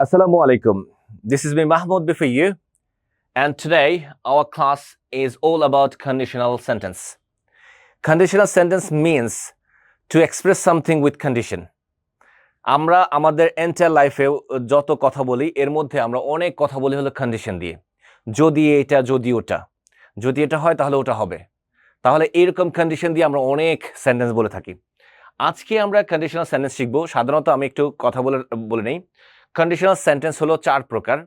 Assalamu alaikum. This is me Mahmoud before you, and today our class is all about conditional sentence. Conditional sentence means to express something with condition. আমরা আমাদের entire লাইফেও যত কথা বলি এর মধ্যে আমরা অনেক কথা বলি হলো কন্ডিশন দিয়ে। যদি এটা যদি ওটা, যদি এটা হয় তাহলে ওটা হবে। তাহলে এরকম কন্ডিশন দিয়ে আমরা অনেক সেন্টেন্স বলে থাকি। আজকে আমরা কন্ডিশনাল সেন্টেন্স শিখব। সাধারণত আমি একটু কথা বলে নেই। কন্ডিশনাল সেন্টেন্স হলো 4 প্রকার।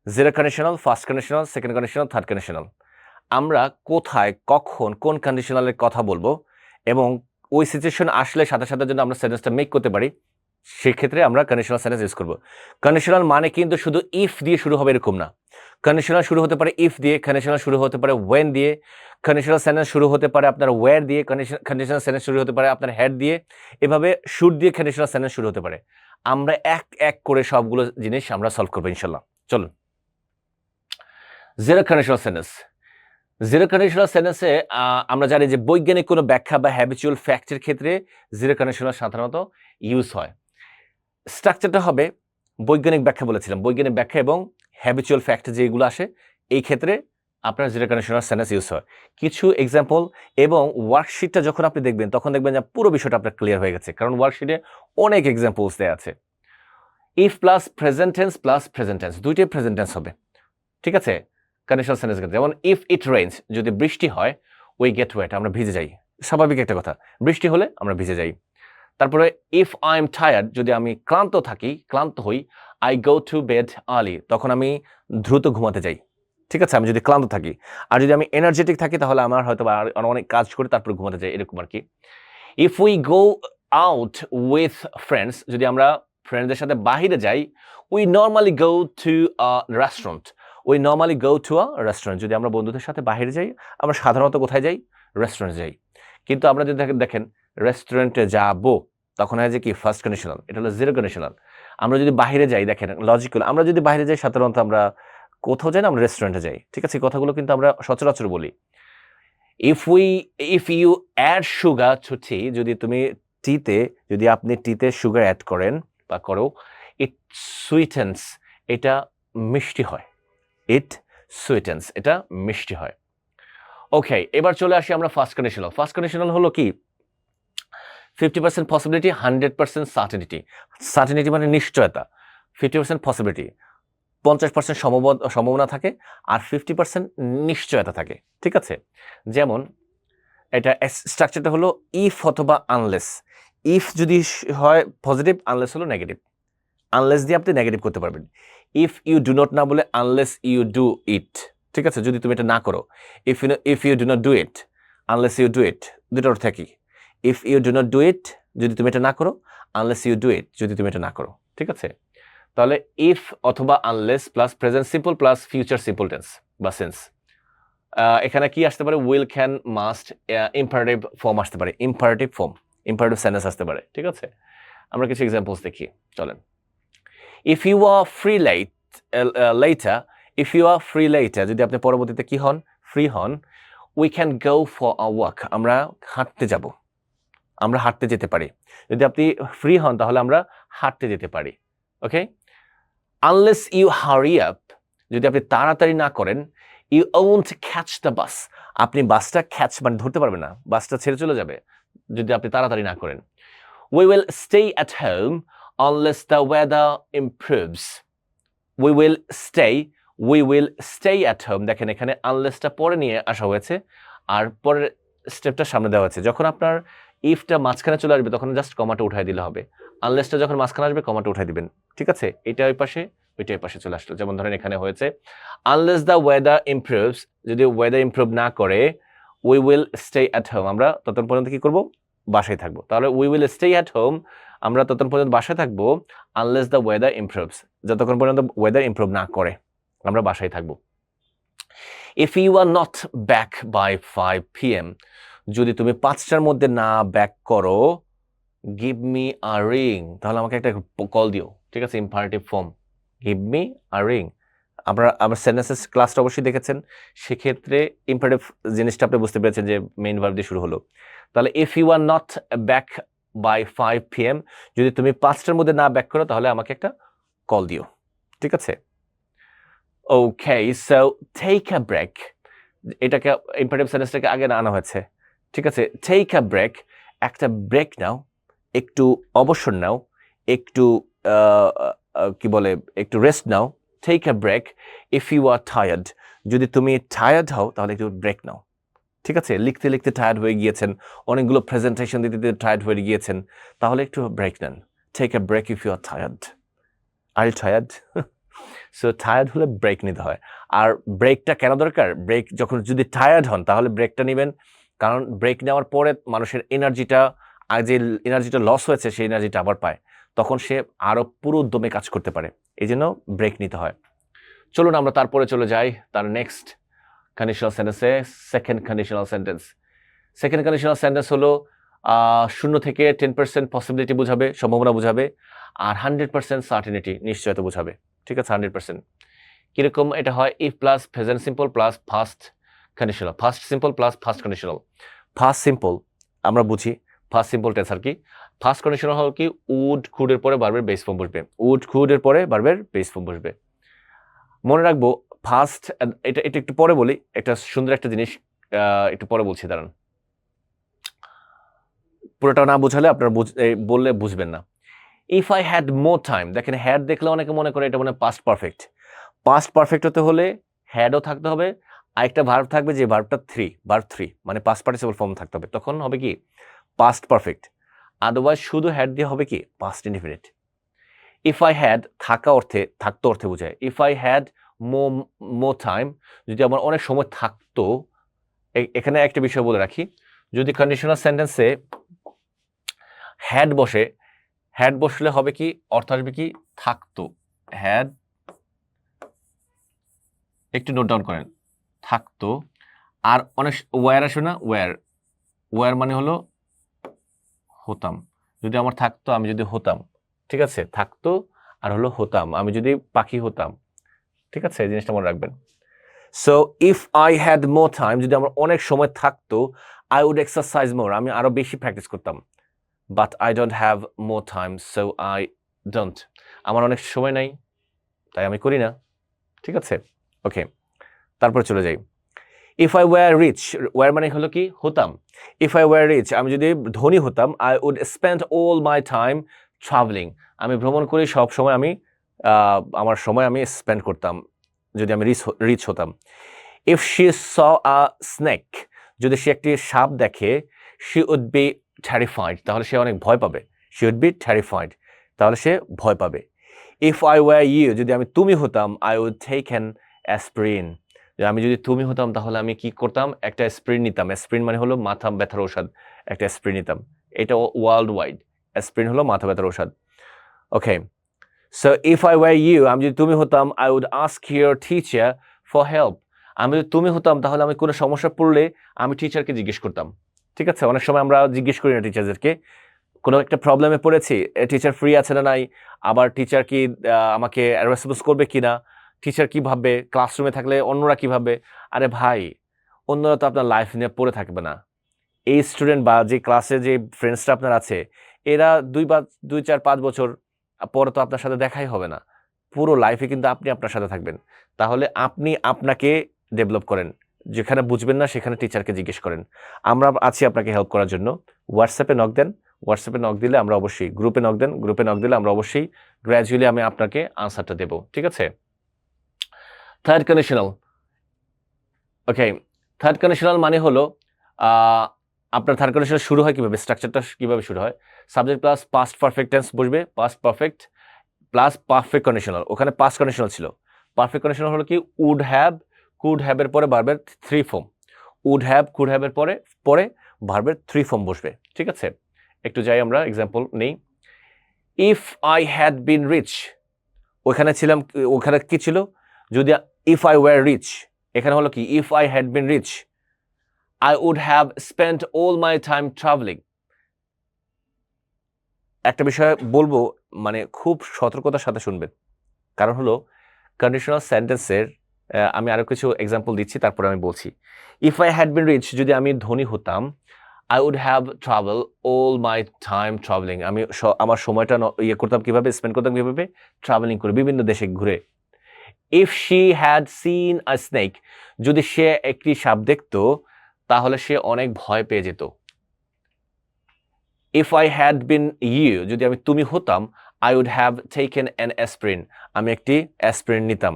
Zero conditional, first conditional, second conditional, third conditional. আমরা কোথায়, কখন, কোন কন্ডিশনালের কথা বলবো এবং ওই সিচুয়েশন আসলে সাথে সাথে যদি আমরা সেন্টেন্সটা মেক করতে পারি, সেক্ষেত্রে আমরা কন্ডিশনাল সেন্টেন্স ইউজ করব। কন্ডিশনাল মানে কিন্তু শুধু ইফ দিয়ে শুরু হবে এরকম না। কন্ডিশনাল শুরু হতে পারে ইফ দিয়ে, কন্ডিশনাল শুরু হতে পারে ওয়েন দিয়ে, কন্ডিশনাল সেন্টেন্স শুরু হতে পারে আপনার ওয়্যার দিয়ে, কন্ডিশনাল সেন্টেন্স শুরু হতে পারে আপনার হ্যাড দিয়ে, এভাবে শুড দিয়ে কন্ডিশনাল সেন্টেন্স শুরু হতে পারে। আমরা এক এক করে সবগুলো জিনিস আমরা সলভ করবো ইনশাল্লাহ। চলুন। Zero conditional sentence. Zero conditional সেন্টেন্সে আমরা জানি যে বৈজ্ঞানিক কোনো ব্যাখ্যা বা হ্যাবিচুয়াল ফ্যাক্টের ক্ষেত্রে জিরো কন্ডিশনাল সাধারণত ইউজ হয়। স্ট্রাকচারটা হবে বৈজ্ঞানিক ব্যাখ্যা বলেছিলাম, বৈজ্ঞানিক ব্যাখ্যা এবং হ্যাবিচুয়াল ফ্যাক্ট যেগুলো আসে এই ক্ষেত্রে আপনার জিরো কন্ডিশনাল সেন্টেন্স ইউজ হয়। কিছু এক্সাম্পল এবং ওয়ার্কশিটটা যখন আপনি দেখবেন তখন দেখবেন যে পুরো বিষয়টা আপনার ক্লিয়ার হয়ে গেছে, কারণ ওয়ার্কশিটে অনেক এক্সাম্পলস দেওয়া আছে। If plus present tense plus present tense, দুইটাই প্রেজেন্ট টেন্স হবে, ঠিক আছে। কন্ডিশনাল সেন্টেন্স ক্ষেত্রে যেমন ইফ ইট রেইনস, যদি বৃষ্টি হয়, উই গেট ওয়েট, আমরা ভিজে যাই, স্বাভাবিক একটা কথা, বৃষ্টি হলে আমরা ভিজে যাই। তারপরে ইফ আই এম টায়ার্ড, যদি আমি ক্লান্ত থাকি, ক্লান্ত হই, I go to bed early, তখন আমি দ্রুত ঘুমাতে যাই, ঠিক আছে, আমি যদি ক্লান্ত থাকি। আর যদি আমি এনার্জেটিক থাকি তাহলে আমার হয়তো অনেক কাজ করে তারপর ঘুমাতে যাই, এরকম আর কি। If we go out with friends, যদি আমরা ফ্রেন্ডসদের সাথে বাহিরে যাই, we normally go to a restaurant, we normally go to a restaurant, যদি আমরা বন্ধুদের সাথে বাহিরে যাই আমরা সাধারণত কোথায় যাই? রেস্টুরেন্টে যাই। কিন্তু আমরা যদি দেখেন রেস্টুরেন্টে যাবো, তখন হয় যে কি ফার্স্ট কন্ডিশনাল, এটা হলো জিরো কন্ডিশনাল। আমরা যদি বাহিরে যাই, দেখেন লজিক্যাল, আমরা যদি বাহিরে যাই সাধারণত আমরা কোথাও যাই না, আমরা রেস্টুরেন্টে যাই, ঠিক আছে। কথাগুলো কিন্তু আমরা সচরাচর বলি। If you add sugar to tea, যদি তুমি টিতে, যদি আপনি টিতে সুগার অ্যাড করেন বা করো, ইট সুইটেন্স, এটা মিষ্টি হয়, ইট সুইটেন্স, এটা মিষ্টি হয়। ওকে, এবার চলে আসি আমরা ফার্স্ট কন্ডিশনাল। ফার্স্ট কন্ডিশনাল হলো কি? 50% পসিবিলিটি, 100% সার্টেনিটি। সার্টেনিটি মানে নিশ্চয়তা, 50% পসিবিলিটি, 50% সম্ভাবনা থাকে, আর 50% নিশ্চয়তা থাকে, ঠিক আছে। যেমন এটা স্ট্রাকচারটা হলো ইফ অথবা আনলেস। ইফ যদি হয় পজিটিভ, আনলেস হলো নেগেটিভ। আনলেস দিয়ে আপনি নেগেটিভ করতে পারবেন। ইফ ইউ ডু নট না বলে আনলেস ইউ ডু ইট, ঠিক আছে, যদি তুমি এটা না করো। If you do not do it, unless you do it, দুটোর অর্থ কি? If you do not do it, যদি তুমি এটা না করো, আনলেস ইউ ডু ইট, যদি তুমি এটা না করো, ঠিক আছে। তাহলে ইফ অথবা unless plus present simple plus future simple tense বা সেন্স। এখানে কি আসতে পারে? Will, can, must, imperative form আসতে পারে, ইম্পারেটিভ ফর্ম, ইম্পারেটিভ সেন্টেন্স আসতে পারে, ঠিক আছে। আমরা কিছু এক্সাম্পলস দেখি, চলেন। If you are free later, if you are free later, যদি আপনি পরবর্তীতে কি হন? ফ্রি হন, we can go for a walk, আমরা হাঁটতে যাব, আমরা হাঁটতে যেতে পারি। যদি আপনি ফ্রি হন তাহলে আমরা হাঁটতে যেতে পারি, okay. Unless you hurry up, যদি আপনি তাড়াতাড়ি না করেন, you won't catch the bus, আপনি বাসটা ক্যাচ মানে ধরতে পারবেন না, বাসটা ছেড়ে চলে যাবে যদি আপনি তাড়াতাড়ি না করেন। We will stay at home unless the weather improves, we will stay at home, দেখেন এখানে আনলেসটা পরে নিয়ে আসা হয়েছে আর পরের স্টেপটা সামনে দেওয়া হয়েছে। যখন আপনার ইফটা মাঝখানে চলে আসবে তখন জাস্ট কমাটা উঠাই দিলে হবে। আনলেসটা যখন মাঝখানে আসবে কমাটা উঠাই দিবেন, ঠিক আছে। এটা ওই পাশে, ওইটা ওই পাশে চলে আসলো। যেমন ধরেন এখানে হয়েছে আনলেস দ্য ওয়েদার ইমপ্রুভস, যদি ওয়েদার ইমপ্রুভ না করে, we will stay at home, আমরা ততক্ষণ পর্যন্ত কি করব? বাসায় থাকবো। তাহলে we will stay at home, আমরা ততক্ষণ পর্যন্ত বাসায় থাকবো, আনলেস দ্য ওয়েদার ইমপ্রুভস, যতক্ষণ পর্যন্ত ওয়েদার ইমপ্রুভ না করে আমরা বাসায় থাকবো। If you are not back by 5 PM, যদি তুমি 5টার মধ্যে না ব্যাক করো, গিভ মি আ রিং, তাহলে আমাকে একটা কল দিও, ঠিক আছে, imperative form, give me a ring. আপনারা আমার সেন্টেন্সেস ক্লাসটা অবশ্যই দেখেছেন, সেক্ষেত্রে ইম্পারেটিভ জিনিসটা আপনি বুঝতে পেরেছেন যে মেইন ভার্ব দিয়ে শুরু হলো। তাহলে if you are not back by 5 PM, যদি তুমি 5টার মধ্যে না ব্যাক করো তাহলে আমাকে একটা কল দিও, ঠিক আছে? Okay, so take a break, এটাকে ইম্পারেটিভ সেন্টেন্সটাকে আগে আনা হয়েছে। ঠিক আছে, টেক আ ব্রেক, একটা ব্রেক নাও, একটু অবসর নাও, একটু কি বলে, একটু রেস্ট নাও। Take a break if you are tired, যদি তুমি টায়ার্ড হও তাহলে একটু ব্রেক নাও। ঠিক আছে, লিখতে লিখতে টায়ার্ড হয়ে গিয়েছেন, অনেকগুলো প্রেজেন্টেশন দিতে দিতে টায়ার্ড হয়ে গিয়েছেন, তাহলে একটু ব্রেক নেন। Take a break if you are tired. Are you tired? So tired হলে ব্রেক নিতে হয়। আর ব্রেকটা কেন দরকার? ব্রেক যখন যদি টায়ার্ড হন তাহলে ব্রেকটা নেবেন, কারণ ব্রেক নেওয়ার পরে মানুষের এনার্জিটা, আর যে এনার্জিটা লস হয়েছে সেই এনার্জিটা আবার পায়, তখন সে আরও পুরো উদ্যমে কাজ করতে পারে। এই জন্য ব্রেক নিতে হয়। চলুন আমরা তারপরে চলে যাই তার নেক্সট কন্ডিশনাল সেন্টেন্সে। Second conditional sentence. Second conditional sentence হলো 0 থেকে 10% পসিবিলিটি বোঝাবে, সম্ভাবনা বোঝাবে, আর 100% সার্টেনিটি, নিশ্চয়তা বোঝাবে। ঠিক আছে, 100%। কিরকম এটা হয়? If plus present simple plus first conditional, first simple plus first conditional. First simple আমরা বুঝি, ফার্স্ট সিম্পল টেন্স আর কি। ফার্স্ট কন্ডিশনাল হলো কি, উড কুডের পরে ভার্বের বেস ফর্ম বসবে, উড কুডের পরে ভার্বের বেস ফর্ম বসবে। মনে রাখবো ফার্স্ট, এটা এটা একটু পরে বলি, একটা সুন্দর একটা জিনিস একটু পরে বলছি, দাঁড়ান। পুরোটা না বুঝালে আপনারা বললে বুঝবেন না। If I had more time, দেখেন হ্যাড দেখলে অনেকে মনে করে এটা মানে পাস্ট পারফেক্ট। পাস্ট পারফেক্ট হতে হলে হ্যাডও থাকতে হবে, আরেকটা ভার্ব থাকবে যে ভার্বটা ভার্ব 3 মানে পাস্ট পার্টিসিপল ফর্ম থাকতে হবে, তখন হবে কি পাস্ট পারফেক্ট। আদারওয়াইজ শুধু হ্যাড দিয়ে হবে কি past indefinite. If I had থাকা অর্থে, থাকতো অর্থে বোঝায়। If I had more time, যদি আমার অনেক সময় থাকতো। এখানে একটা বিষয় বলে রাখি, যদি কন্ডিশনাল সেন্টেন্সে হ্যাড বসে, হ্যাড বসলে হবে কি, অর্থ আসবে কি থাকতো। হ্যাড, একটু নোট ডাউন করেন, থাকতো। আর অনেক ওয়্যার আসে না, ওয়্যার, ওয়্যার মানে হলো হতাম। যদি আমার থাকতো, আমি যদি হতাম, ঠিক আছে, থাকতো আর হলো হতাম, আমি যদি পাখি হতাম। ঠিক আছে, এই জিনিসটা মনে রাখবেন। So if I had more time, যদি আমার অনেক সময় থাকতো, আই উড এক্সারসাইজ মোর, আমি আরো বেশি প্র্যাকটিস করতাম। But I don't have more time, so I don't, আমার অনেক সময় নাই তাই আমি করি না। ঠিক আছে, ওকে, তারপর চলে যাই। If I were rich, were মানে হলো কি হতাম। ইফ আই ওয়্যার রিচ, আমি যদি ধনী হতাম, I would spend all my time travelling, আমি ভ্রমণ করি সব সময়, আমি আমার সময় আমি স্পেন্ড করতাম যদি আমি রিচ হতাম। If she saw a snake, যদি সে একটি সাপ দেখে, শি উড বি টেরিফাইড, তাহলে সে অনেক ভয় পাবে। শি উড বি টেরিফাইড, তাহলে সে ভয় পাবে। ইফ আই ওয়্যার ইউ, যদি আমি তুমি হতাম, I would take an aspirin, আমি যদি তুমি হতাম তাহলে আমি কি করতাম, একটা অ্যাসপিরিন নিতাম। অ্যাসপিরিন মানে হলো মাথা ব্যথার ঔষধ, একটা অ্যাসপিরিন নিতাম। এটা ওয়ার্ল্ড ওয়াইড, অ্যাসপিরিন হলো মাথা ব্যথার ঔষধ। Okay, so if I were you, আমি যদি তুমি হতাম, I would ask your teacher for help, আমি যদি তুমি হতাম তাহলে আমি কোনো সমস্যা পড়লে আমি টিচারকে জিজ্ঞেস করতাম। ঠিক আছে, অনেক সময় আমরা জিজ্ঞেস করি না টিচারদেরকে, কোনো একটা প্রবলেমে পড়েছি, টিচার ফ্রি আছে না নাই, আবার টিচার কি আমাকে রেসপন্স করবে কিনা, টিচার কি ভাববে, ক্লাসরুমে থাকলে অন্যরা কি ভাববে। আরে ভাই, অন্যরা তো আপনার লাইফ নিয়ে পড়ে থাকবে না। এই স্টুডেন্ট বা যে ক্লাসে যে ফ্রেন্ডসরা আপনার আছে, এরা 2, 4, 5 বছর পরে তো আপনার সাথে দেখাই হবে না। পুরো লাইফে কিন্তু আপনি আপনার সাথে থাকবেন। তাহলে আপনি আপনাকে ডেভেলপ করেন, যেখানে বুঝবেন না সেখানে টিচারকে জিজ্ঞেস করেন। আমরা আছি আপনাকে হেল্প করার জন্য। হোয়াটসঅ্যাপে নক দেন, হোয়াটসঅ্যাপে নক দিলে আমরা অবশ্যই, গ্রুপে নক দেন, গ্রুপে নক দিলে আমরা অবশ্যই গ্র্যাজুয়ালি আমি আপনাকে আনসারটা দেব। ঠিক আছে, থার্ড কন্ডিশনাল। ওকে, থার্ড কন্ডিশনাল মানে হলো আপনার থার্ড কন্ডিশনাল শুরু হয় কিভাবে, স্ট্রাকচারটা কিভাবে শুরু হয়। Subject plus past perfect tense বসবে, past perfect plus perfect conditional. ওখানে পাস্ট কন্ডিশনাল ছিল। পারফেক্ট কন্ডিশনাল হলো কি উড হ্যাভ, কুড হ্যাভের পরে ভার্বের 3 ফর্ম। উড হ্যাভ, কুড হ্যাভের পরে পরে ভার্বের 3 ফর্ম বসবে। ঠিক আছে, একটু যাই আমরা এক্সাম্পল নেই। If I had been rich, ওখানে ছিলাম, ওখানে কি ছিল, যদি ইফ আই ওয়্যার রিচ, এখানে হলো কি if I had been rich, I would have spent all my time traveling. একটা বিষয় বলবো, মানে খুব সতর্কতার সাথে শুনবেন, কারণ হলো কন্ডিশনাল সেন্টেন্সের আমি আরো কিছু এক্সাম্পল দিচ্ছি, তারপরে আমি বলছি। If I had been rich, যদি আমি ধনী হতাম, I would have travel all my time travelling, আমি আমার সময়টা ইয়ে করতাম কিভাবে, স্পেন্ড করতাম কিভাবে, ট্রাভেলিং করে, বিভিন্ন দেশে ঘুরে if she had seen a snake, যদি সে একটি সাপ দেখতো তাহলে সে অনেক ভয় পেয়ে যেত। If I had been you, যদি আমি তুমি হতাম, I would have taken an aspirin, আমি একটি অ্যাসপ্রিন নিতাম।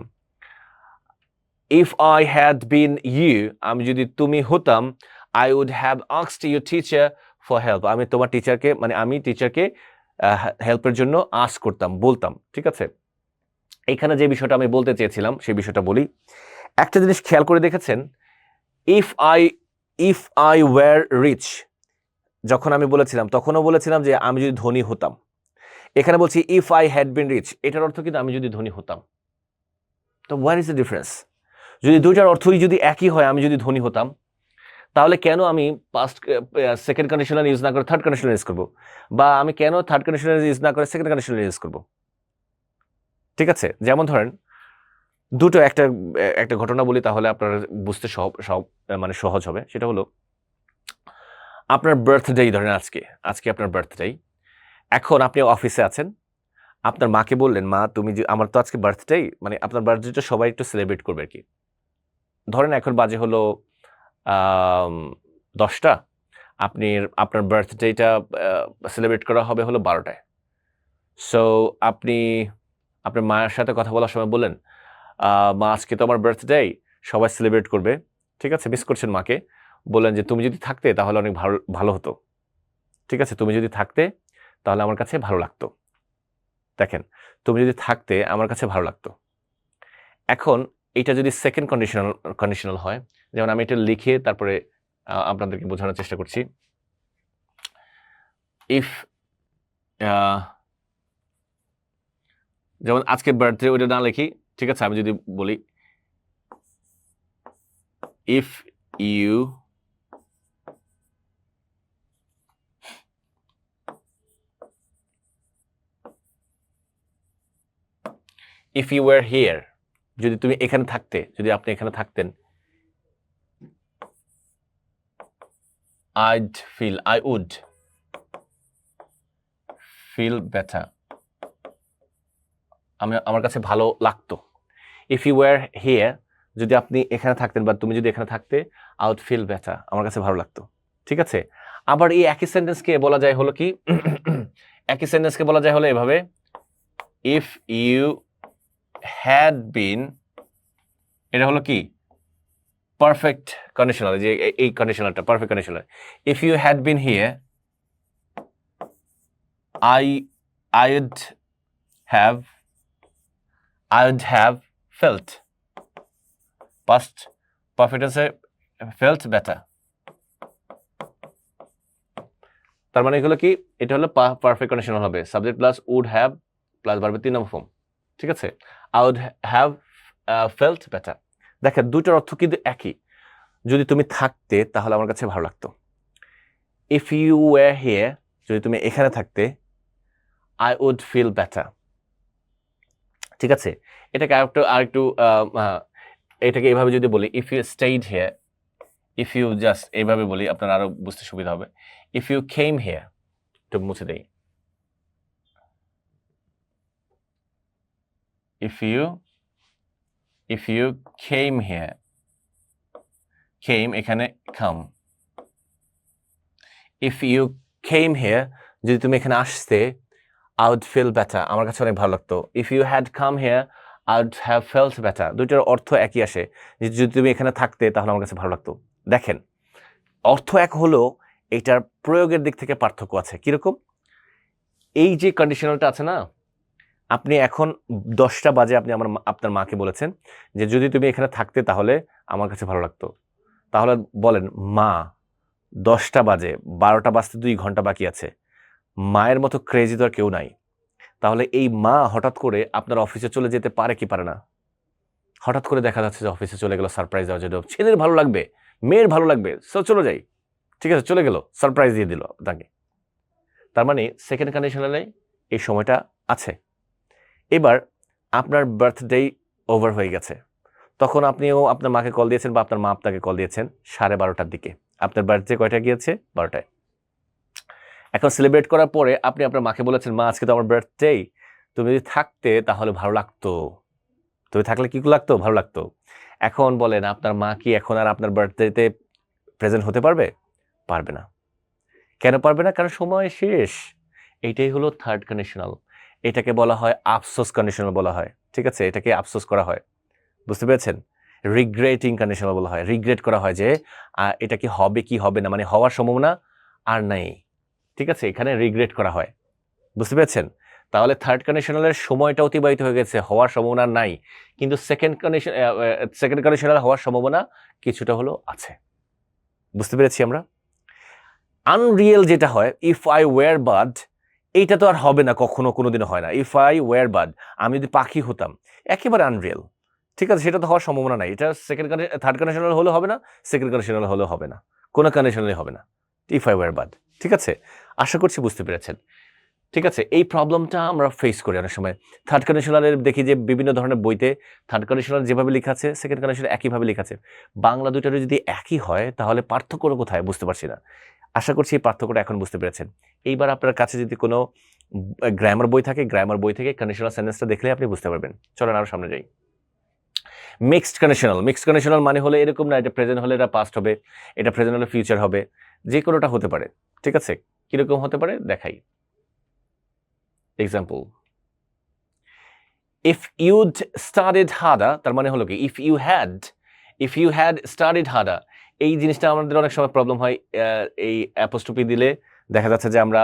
If I had been you, আমি যদি তুমি হতাম, I would have asked your teacher for help, আমি তোমার টিচারকে মানে আমি টিচারকে হেল্পের জন্য আস্ক করতাম, বলতাম। ঠিক আছে, এখানে যে বিষয়টা আমি বলতে চেয়েছিলাম সেই বিষয়টা বলি। একটা জিনিস খেয়াল করে দেখেছেন, ইফ আই ওয়্যার রিচ, যখন আমি বলেছিলাম তখনও বলেছিলাম যে আমি যদি ধনী হতাম। এখানে বলছি if I had been rich, এটার অর্থ কিন্তু আমি যদি ধনী হতাম। তো হোয়াট ইজ দ্য ডিফারেন্স? যদি দুইটার অর্থই যদি একই হয়, আমি যদি ধনী হতাম, তাহলে কেন আমি সেকেন্ড কন্ডিশনাল ইউজ না করে থার্ড কন্ডিশনাল ইউজ করবো, বা আমি কেন থার্ড কন্ডিশনাল ইউজ না করে সেকেন্ড কন্ডিশনাল ইউজ করবো? ঠিক আছে, যেমন ধরেন দুটো একটা ঘটনা বলি, তাহলে আপনার বুঝতে মানে সহজ হবে। সেটা হলো আপনার বার্থডে, ধরেন আজকে আপনার বার্থডে। এখন আপনি অফিসে আছেন, আপনার মাকে বললেন, মা তুমি আমার তো আজকে বার্থডে, মানে আপনার বার্থডেটা সবাই একটু সেলিব্রেট করবে আর কি। ধরেন এখন বাজে হলো 10টা, আপনার বার্থডেটা সেলিব্রেট করা হবে হলো 12টায়। সো আপনি আপনার মায়ের সাথে কথা বলার সময় বললেন, মা আজকে তো আমার বার্থডে, সবাই সেলিব্রেট করবে। ঠিক আছে, মিস করছেন মাকে। বললেন যে তুমি যদি থাকতে তাহলে অনেক ভালো হতো। ঠিক আছে, তুমি যদি থাকতে তাহলে আমার কাছে ভালো লাগতো। দেখেন, তুমি যদি থাকতে আমার কাছে ভালো লাগতো। এখন এটা যদি সেকেন্ড কন্ডিশনাল হয়, যেমন আমি এটা লিখে তারপরে আপনাদেরকে বোঝানোর চেষ্টা করছি। ইফ যেমন আজকে বার্থডে, ওইটা না লিখি। ঠিক আছে, আমি যদি বলি ইফ ইউ ওয়্যার হিয়ার, যদি তুমি এখানে থাকতে, যদি আপনি এখানে থাকতেন, আই উড ফিল বেটার, আমার কাছে ভালো লাগতো। ইফ ইউ ওয়্যার হিয়ার, যদি আপনি এখানে থাকতেন বা তুমি যদি এখানে থাকতে, আই উড ফিল বেটার, আমার কাছে ভালো লাগতো। ঠিক আছে, আবার এই একই সেন্টেন্সকে বলা যায় হলো কি, একই সেন্টেন্সকে বলা যায় হলো এভাবে, ইফ ইউ হ্যাড বিন, এটা হলো কি পারফেক্ট কন্ডিশনাল, যে এই কন্ডিশনালটা perfect conditional. If you had been here, I would have felt, past perfect আছে felt better। তার মানে এগুলো কি, এটা হলো পারফেক্ট কন্ডিশনাল হবে, subject plus would have plus ভার্বের 3 নম্বর ফর্ম। ঠিক আছে, I would have felt better। দেখেন দুইটার অর্থ কিন্তু একই, যদি তুমি থাকতে তাহলে আমার কাছে ভালো লাগতো। ইফ ইউ ওয়্যার হিয়ার, যদি তুমি এখানে থাকতে, I would feel better। ঠিক আছে, এটাকে আরেকটু এটাকে এইভাবে যদি বলি, if you stayed here, if you just এইভাবে বলি, আপনার আরো বুঝতে সুবিধা হবে। ইফ ইউ কেম হিয়ার, একটু মুছে দেই, ইফ ইউ কেম হিয়ার, কেম এখানে কাম। ইফ ইউ কেম হিয়ার, যদি তুমি এখানে আসতে, I would feel better, আমার কাছে অনেক ভালো লাগতো। If you had come here, I would have felt better, দুইটার অর্থ একই আসে, যে যদি তুমি এখানে থাকতে তাহলে আমার কাছে ভালো লাগতো। দেখেন, অর্থ এক হলেও এটার প্রয়োগের দিক থেকে পার্থক্য আছে। কিরকম? এই যে কন্ডিশনালটা আছে না, আপনি এখন 10টা বাজে আপনি আপনার মাকে বলেছেন যে যদি তুমি এখানে থাকতে তাহলে আমার কাছে ভালো লাগতো। তাহলে বলেন, মা 10টা বাজে, 12টা বাজতে 2 ঘন্টা বাকি আছে, মায়ের মতো ক্রেজি তো আর কেউ নাই। তাহলে এই মা হঠাৎ করে আপনার অফিসে চলে যেতে পারে কি পারে না? হঠাৎ করে দেখা যাচ্ছে যে অফিসে চলে গেল সারপ্রাইজ দেওয়ার জন্য, ছেলের ভালো লাগবে, মেয়ের ভালো লাগবে, সো চলে যাই। ঠিক আছে, চলে গেল, সারপ্রাইজ দিয়ে দিল তাকে। তার মানে সেকেন্ড কন্ডিশনালে এই সময়টা আছে। এবার আপনার বার্থডে ওভার হয়ে গেছে, তখন আপনিও আপনার মাকে কল দিয়েছেন বা আপনার মা আপনাকে কল দিয়েছেন 12:30টার দিকে। আপনার বার্থডে কয়টা গিয়েছে? 12টায়। এখন সেলিব্রেট করার পরে আপনি আপনার মাকে বলেছেন, মা আজকে তো আমার বার্থডে, তুমি যদি থাকতে তাহলে ভালো লাগতো। তুমি থাকলে কি লাগতো, ভালো লাগতো। এখন বলেন আপনার মা কি এখন আর আপনার বার্থডেতে প্রেজেন্ট হতে পারবে? পারবে না। কেন পারবে না? কারণ সময় শেষ। এইটাই হলো থার্ড কন্ডিশনাল। এটাকে বলা হয় আফসোস কন্ডিশনাল বলা হয়। ঠিক আছে? এটাকে আফসোস করা হয়। বুঝতে পেরেছেন? রিগ্রেটিং কন্ডিশনাল বলা হয়। রিগ্রেট করা হয় যে এটা কি হবে কি হবে না, মানে হওয়ার সম্ভাবনা আর নাই। ঠিক আছে? এখানে রিগ্রেট করা হয়। বুঝতে পেরেছেন? তাহলে থার্ড কন্ডিশনালের সময়টা অতিবাহিত হয়ে গেছে, হওয়ার সম্ভাবনা নাই। কিন্তু সেকেন্ড কন্ডিশনাল হওয়ার সম্ভাবনা কিছুটা হলেও আছে। বুঝতে পেরেছি আমরা? আনরিয়েল যেটা হয়, ইফ আই ওয়্যার বার্ড, এইটা তো আর হবে না, কখনো কোনোদিনও হয় না। ইফ আই ওয়্যার বার্ড, আমি যদি পাখি হতাম, একেবারে আনরিয়েল। ঠিক আছে? সেটা তো হওয়ার সম্ভাবনা নাই। এটা থার্ড কন্ডিশনাল হলেও হবে না, সেকেন্ড কন্ডিশনাল হলেও হবে না, কোনো কন্ডিশনালই হবে না। If I were bird. ঠিক আছে? আশা করছি বুঝতে পেরেছেন। ঠিক আছে? এই প্রবলেমটা আমরা ফেস করি অনেক সময়। থার্ড কন্ডিশনালের দেখি যে বিভিন্ন ধরনের বইতে থার্ড কন্ডিশনাল যেভাবে লেখা আছে, সেকেন্ড কন্ডিশনাল একইভাবে লেখা আছে। বাংলা দুইটারও যদি একই হয়, তাহলে পার্থক্যটা কোথায় বুঝতে পারছি না। আশা করছি এই পার্থক্যটা এখন বুঝতে পেরেছেন। এইবার আপনার কাছে যদি কোনো গ্রামার বই থাকে, গ্রামার বই থেকে কন্ডিশনাল সেন্টেন্সটা দেখলে আপনি বুঝতে পারবেন। চলেন আরো সামনে যাই। মিক্সড কন্ডিশনাল মানে হলো এরকম না, এটা প্রেজেন্ট হলে এটা পাস্ট হবে, এটা প্রেজেন্ট হলে ফিউচার হবে, যে কোনোটা হতে পারে। ঠিক আছে? কিরকম হতে পারে দেখাই। Example, if you'd studied harder, তার মানে হলো কি if you had studied harder. এই জিনিসটা আমাদের অনেক সময় প্রবলেম হয়। এই অ্যাপোস্ট্রফি দিলে দেখা যাচ্ছে যে আমরা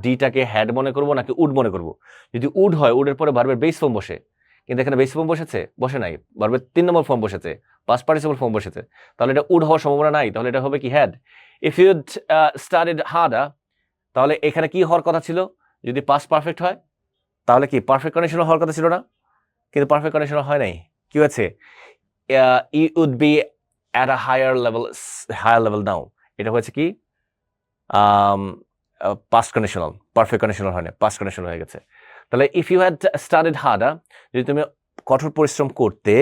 ডিটাকে হ্যাড মনে করব নাকি উড মনে করব। যদি উড হয়, উডের পরে ভার্বের বেস ফর্ম বসে, কিন্তু এখানে বেস ফর্ম বসে নাই, ভার্বের 3 নম্বর ফর্ম বসেছে, পাস্ট পার্টিসিপল ফর্ম বসেছে, তাহলে এটা উড হওয়ার সম্ভাবনা নাই, তাহলে এটা হবে কি had. If you'd studied harder, তাহলে এখানে কি হওয়ার কথা ছিল? যদি পাস্ট পারফেক্ট হয় তাহলে কি পারফেক্ট কন্ডিশনাল হওয়ার কথা ছিল না? কিন্তু পারফেক্ট কন্ডিশনাল হয় নাই। কি হয়েছে? You would be at a higher level now. এটা হয়েছে কি পাস্ট কন্ডিশনাল, পারফেক্ট কন্ডিশনাল হয় না, পাস্ট কন্ডিশনাল হয়ে গেছে। তাহলে if you had studied harder, যদি তুমি কঠোর পরিশ্রম করতে,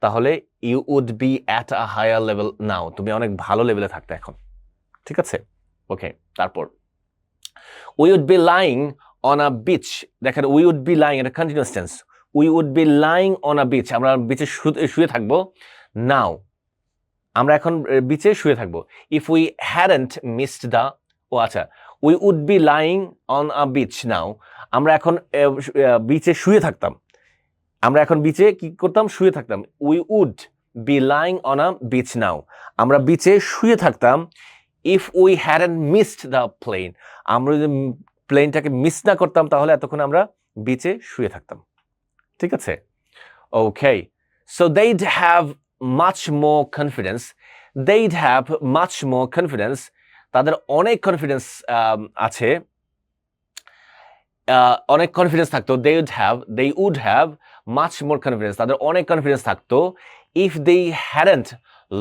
তাহলে you would be at a higher level now, তুমি অনেক ভালো লেভেলে থাকতে এখন। ঠিক আছে? ওকে, তারপর we would be lying on a beach. দেখেন, উই উড বি লাইং, এটা continuous tense. We would be lying on a beach, আমরা বিচে শুয়ে থাকবো। নাও, আমরা এখন বিচে শুয়ে থাকবো। If we hadn't missed the, ও আচ্ছা, we would be lying on a beach now, আমরা এখন বিচে শুয়ে থাকতাম। আমরা এখন বিচে কি করতাম? শুয়ে থাকতাম। We would be lying on a beach now, আমরা বিচে শুয়ে থাকতাম। If we hadn't missed the plane, আমরা যদি প্লেনটাকে মিস না করতাম, তাহলে এতক্ষণ আমরা বিচে শুয়ে থাকতাম। ঠিক আছে? Okay, so they'd have much more confidence, তাদের অনেক কনফিডেন্স আছে, অনেক কনফিডেন্স থাকতো। they would have much more confidence, তাদের অনেক কনফিডেন্স থাকতো। if they hadn't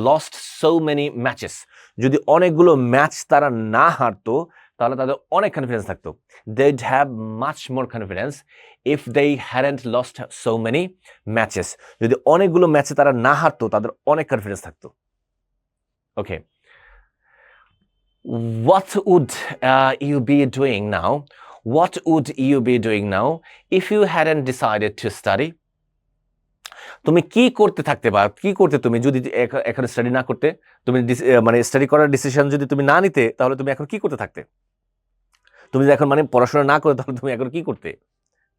lost so many matches, যদি অনেকগুলো ম্যাচ তারা না হারতো, তাহলে তাদের অনেক কনফিডেন্স থাকতো। they'd have much more confidence if they hadn't lost so many matches, যদি অনেকগুলো ম্যাচে তারা না হারতো, তাদের অনেক কনফিডেন্স থাকতো। ওকে, what would you be doing now? What would you be doing now if you hadn't decided to study? তুমি কি করতে থাকতে বা কি করতে তুমি যদি এখন স্টাডি না করতে, তুমি মানে স্টাডি করার ডিসিশন যদি তুমি না নিতে, তাহলে তুমি এখন কি করতে থাকতে? তুমি যদি এখন মানে পড়াশোনা না করে, তাহলে তুমি এখন কি করতে?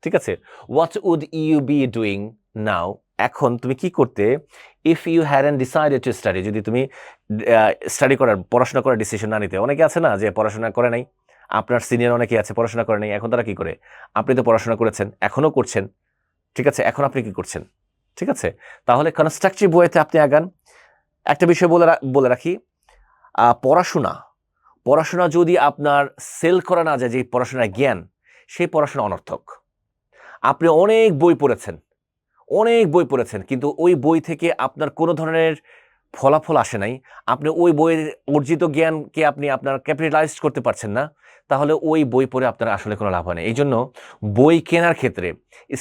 ঠিক আছে? What would you be doing now? এখন তুমি কি করতে? If you hadn't decided to study, যদি তুমি পড়াশোনা করার ডিসিশন না নিতে। অনেকে আছে না যে পড়াশোনা করে নাই, আপনার সিনিয়র অনেকে আছে পড়াশোনা করে নাই, এখন তারা কি করে? আপনি তো পড়াশোনা করেছেন, এখনো করছেন। ঠিক আছে? এখন আপনি কি করছেন? ঠিক আছে? তাহলে কনস্ট্রাকটিভ ওয়েতে আপনি আগান। একটা বিষয় বলে রাখি, পড়াশোনা যদি আপনার সেল করা না যায় যে পড়াশোনার জ্ঞান, সেই পড়াশোনা অনর্থক। আপনি অনেক বই পড়েছেন, কিন্তু ওই বই থেকে আপনার কোনো ধরনের ফলাফল আসে নাই, আপনি ওই বইয়ের অর্জিত জ্ঞানকে আপনি আপনার ক্যাপিটালাইজ করতে পারছেন না, তাহলে ওই বই পড়ে আপনার আসলে কোনো লাভ হয় না। এই জন্য বই কেনার ক্ষেত্রে,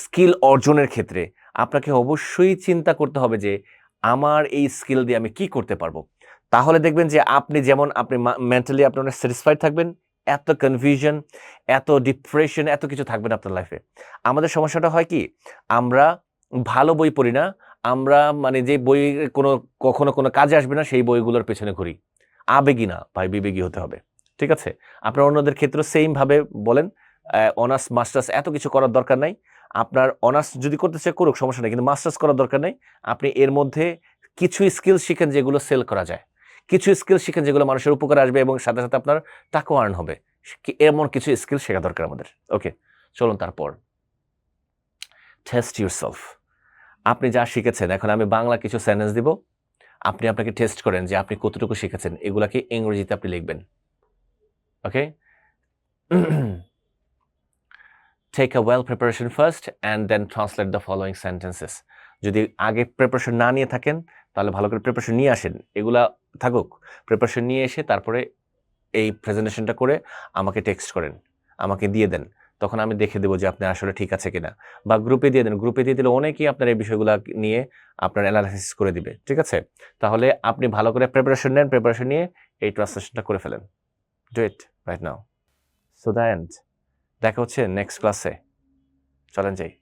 স্কিল অর্জনের ক্ষেত্রে আপনাকে অবশ্যই চিন্তা করতে হবে যে আমার এই স্কিল দিয়ে আমি কি করতে পারবো। তাহলে দেখবেন যে আপনি মেন্টালি আপনি অনেক স্যাটিসফাইড থাকবেন, এত কনফিউশন, এত ডিপ্রেশন, এত কিছু থাকবে না আপনার লাইফে। আমাদের সমস্যাটা হয় কি, আমরা ভালো বই পড়ি না। আমরা মানে যে বই কখনো কোনো কাজে আসবে না সেই বইগুলোর পেছনে ঘুরি। আবেগী না ভাই, বিবেকী হতে হবে। ঠিক আছে? আপনার অন্যদের ক্ষেত্রেও সেইম ভাবে বলেন। অনার্স, মাস্টার্স এত কিছু করার দরকার নাই। আপনার অনার্স যদি করতে চায় করুক, সমস্যা নাই। কিন্তু মাস্টার্স করার দরকার নাই। আপনি এর মধ্যে কিছু স্কিল শিখেন যেগুলো সেল করা যায়। কিছু স্কিল শিখেন যেগুলো মানুষের উপকারে আসবে এবং সাথে, সাথে আপনার টাকাও আর্ন হবে। এমন কিছু স্কিল শেখা দরকার আমাদের। ওকে, চলুন তারপর। Test yourself. আপনি যা শিখেছেন, এখন আমি বাংলা কিছু সেন্টেন্স দিব। আপনি আপনাকে টেস্ট করেন যে আপনি কতটুকু শিখেছেন। এগুলাকে ইংরেজিতে আপনি লিখবেন। ওকে? Take a well preparation first and then translate the following sentences. যদি আগে প্রিপারেশন না নিয়ে থাকেন তাহলে ভালো করে প্রিপারেশন নিয়ে আসেন। এগুলা থাকুক। প্রিপারেশন নিয়ে এসে তারপরে এই প্রেজেন্টেশনটা করে আমাকে টেক্সট করেন। আমাকে দিয়ে দেন। তখন আমি দেখে দেব যে আপনার আসলে ঠিক আছে কিনা। বা গ্রুপে দিয়ে দেন। গ্রুপে দিয়ে দিলে অনেকেই আপনার এই বিষয়গুলা নিয়ে আপনার এনালাইসিস করে দিবে। ঠিক আছে? তাহলে আপনি ভালো করে প্রিপারেশন নেন। প্রিপারেশন নিয়ে এই ট্রান্সলেশনটা করে ফেলেন। Do it right now. So the end. দেখা হচ্ছে নেক্সট ক্লাসে। চলেন যাই।